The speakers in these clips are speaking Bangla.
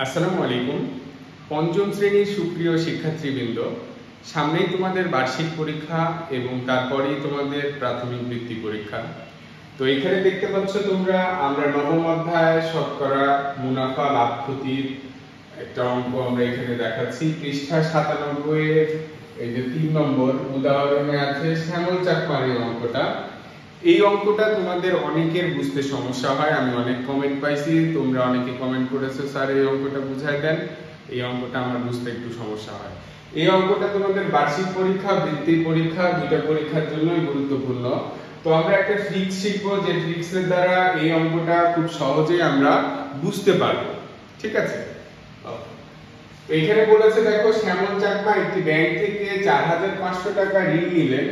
আসসালামু আলাইকুম। পঞ্চম শ্রেণীর সুপ্রিয় শিক্ষার্থীবৃন্দ, সামনেই তোমাদের বার্ষিক পরীক্ষা এবং তারপরেই তোমাদের প্রাথমিক বৃত্তি পরীক্ষা। তো এখানে দেখতে পাচ্ছ তোমরা, আমরা নবম অধ্যায় শতকরা মুনাফা লাভ ক্ষতির একটা অঙ্ক আমরা এখানে দেখাচ্ছি। পৃষ্ঠা 97 এর এই যে 3 নম্বর উদাহরণে আছে শ্যামল চাকমার এই অঙ্কটা। এই অঙ্কটা তোমাদের অনেকের বুঝতে সমস্যা হয়। আমি অনেক কমেন্ট পাইছি, তোমরা অনেকে কমেন্ট করেছো স্যার এই অঙ্কটা বুঝাই দেন। এই অঙ্কটা আমার বুঝতে একটু সমস্যা হয়। এই অঙ্কটা তোমাদের বার্ষিক পরীক্ষা, বৃত্তি পরীক্ষা, দুইটা পরীক্ষার জন্যই গুরুত্বপূর্ণ। তো আমরা একটা ট্রিক্স শিখবো, যে ট্রিক্সের দ্বারা এই অঙ্কটা খুব সহজেই আমরা বুঝতে পারবো। ঠিক আছে? এইখানে বলেছে দেখো, শ্যামল চাকমা একটি ব্যাংক থেকে 4500 টাকা ঋণ নিলেন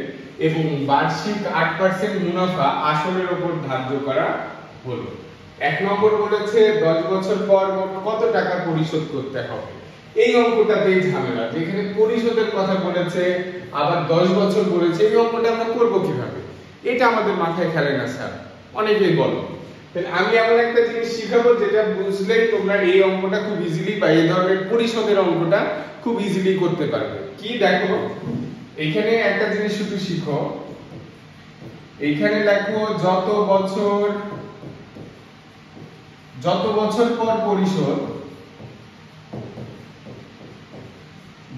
এবং বার্ষিক 8% মুনাফা আসলের উপর ধার্য করা হলো। 1 নম্বর বলেছে 10 বছর পর মোট কত টাকা পরিশোধ করতে হবে। এই অঙ্কটাতেই ঝামেলা, যেখানে পরিশোধের কথা বলেছে আবার 10 বছর বলেছে, এই অঙ্কটা আমরা করব কিভাবে? এটা আমাদের মাথায় খেলে না স্যার, অনেকেই বলো। তাহলে আমি এমন একটা জিনিস শিখাবো যেটা বুঝলেই তোমরা এই অঙ্কটা খুব ইজিলি বা এই ধরনের পরিশোধের অঙ্কটা খুব ইজিলি করতে পারবে। কি দেখো, এইখানে একটা জিনিস শুধু শিখো। এইখানে লেখো যত বছর পর পরিশোধ,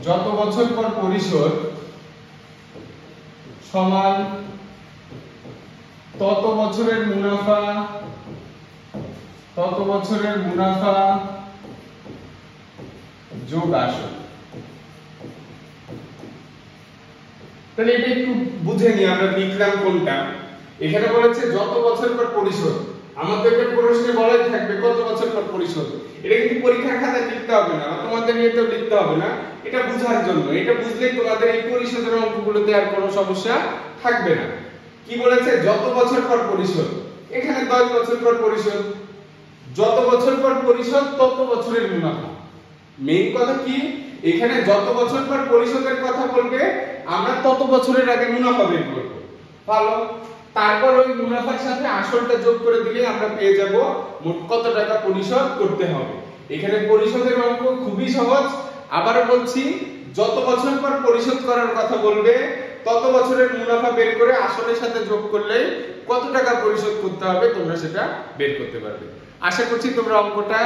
যত বছর পর পরিশোধ সমান তত বছরের মুনাফা, তত বছরের মুনাফা যোগ আসল। তাহলে এটা একটু বুঝে নি আমরা লিখলাম কোনটা। এখানে বলেছে যত বছর পর পরিশোধ, আমাদের প্রশ্নে বলাই থাকবে কত বছর পর পরিশোধ। এটা কিন্তু পরীক্ষার খাতায় লিখতে হবে না, তোমাদের ইয়েতেও লিখতে হবে না, এটা বোঝার জন্য। এটা বুঝলেই তোমাদের এই পরিশোধের অঙ্কগুলোতে আর কোনো সমস্যা থাকবে না। কি বলেছে? যত বছর পর পরিশোধ, এখানে 10 বছর পর পরিশোধ। যত বছর পর পরিশোধ তত বছরের মুনাফা। মেইন কথা কি, এখানে যত বছর পর পরিশোধের কথা বলবে, আমরা তত বছরের আগে মুনাফা বের করব। ভালো, তারপর ওই মুনাফার সাথে আসলটা যোগ করে দিলে আমরা পেয়ে যাব মোট কত টাকা পরিশোধ করতে হবে। এখানে পরিশোধের অঙ্ক খুবই সহজ। আবারো বলছি, যত বছর পর পরিশোধ করার কথা বলবে, তত বছরের মুনাফা বের করে আসলের সাথে যোগ করলে কত টাকা পরিশোধ করতে হবে তোমরা সেটা বের করতে পারবে। আশা করছি তোমরা অঙ্কটা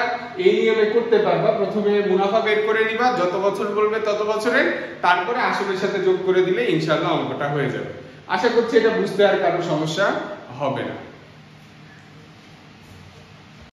এই নিয়মে করতে পারবা। প্রথমে মুনাফা বের করে নিবা, যত বছর বলবে তত বছরের, তারপরে আসলের সাথে যোগ করে দিলে ইনশাআল্লাহ অঙ্কটা হয়ে যাবে। আশা করছি এটা বুঝতে আর কারো সমস্যা হবে না।